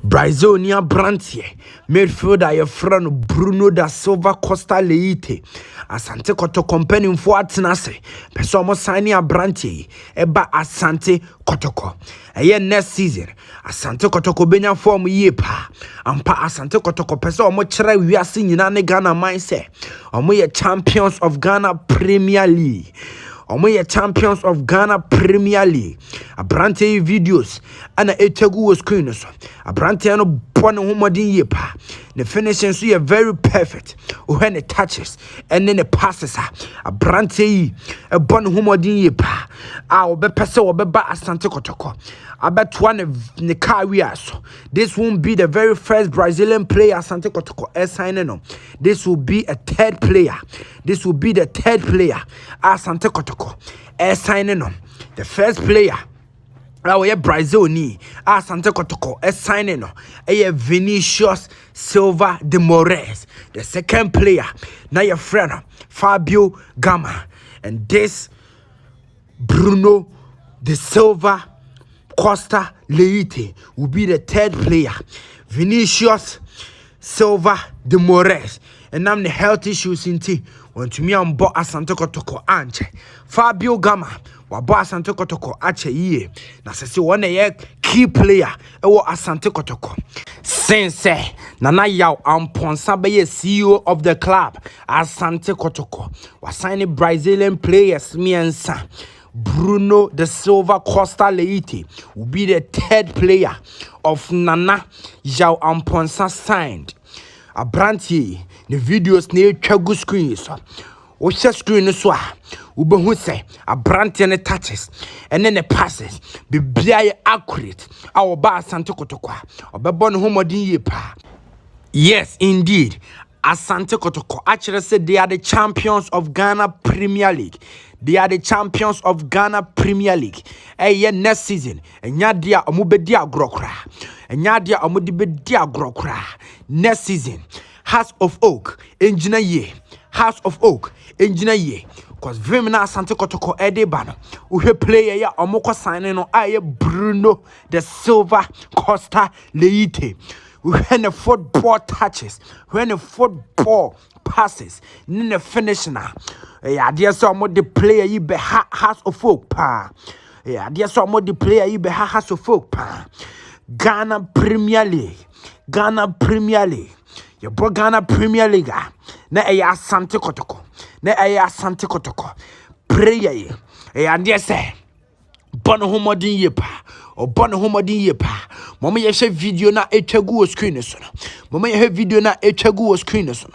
Brazonia Brantie, midfielder your friend Bruno da Silva Costa Leite. Asante Kotoko companion for Atenase. Pesomo signing a Brantie, Eba Asante Kotoko. A year next season, Asante Kotoko Benya form yepa. Ampa Asante Kotoko Peso Mochera we are seeing in Ghana mindset. Omo champions of Ghana Premier League. Omo champions of Ghana Premier League. Abrante videos ana etegu was screen so. Abrante no born homodin yepa. The finishing so very perfect. When it touches and then it passes her. Abrante a born homodin yepa. Obe pese obeba Asante Kotoko. I bet one the car we are so. This won't be the very first Brazilian player Asante Kotoko signing on. This will be a third player. This will be the third player Asante Kotoko signing on. The first player Brazil ni Asante Kotoko signing on. Vinicius Silva de Moraes. The second player now your friend Fabio Gama. And this Bruno de Silva Costa Leite will be the third player. Vinicius Silva de Moraes. And I'm the health issues in tea. Want to me on board Asante Kotoko Anche. Fabio Gama. Wabo Asante Kotoko Ache ye. Na se one a key player. Ewo Asante Kotoko. Sense. Nana yaw amponsa be CEO of the club. Asante Kotoko. Was signing Brazilian players me and son. Bruno de Silva Costa Leite will be the third player of Nana Yao Amponsa signed. Abrantie, the videos near Chagu screens. Osha screen so Ubehu say Abrantie and the touches and then the passes be very accurate. Our bar Asante Kotoko or Babon Homodin Yepa. Yes, indeed. Asante Kotoko actually said they are the champions of Ghana Premier League. They are the champions of Ghana Premier League. Next season, and yadia omubedia grokra. And yadia omudibedia grokra. Next season, House of Oak, engineer ye. House of Oak, engineer ye. Cause Vimina Asante Kotoko Edebano, who player ya omoko signing on aye Bruno de Silva Costa Leite. When the football touches, when the football passes, then the finish now. Yeah, dear some of the player you be House of Folk pa. Yeah, dear some of the player you be House of Folk pa. Ghana Premier League, Ghana Premier League. Your boy Ghana Premier League. Na Asante Kotoko, na Asante Kotoko. Prayer. Yeah, dear say. Bono homodin yepa or bono homodin yepa. Mama ye video na etegu screen so. Mama ye video na etegu screen so.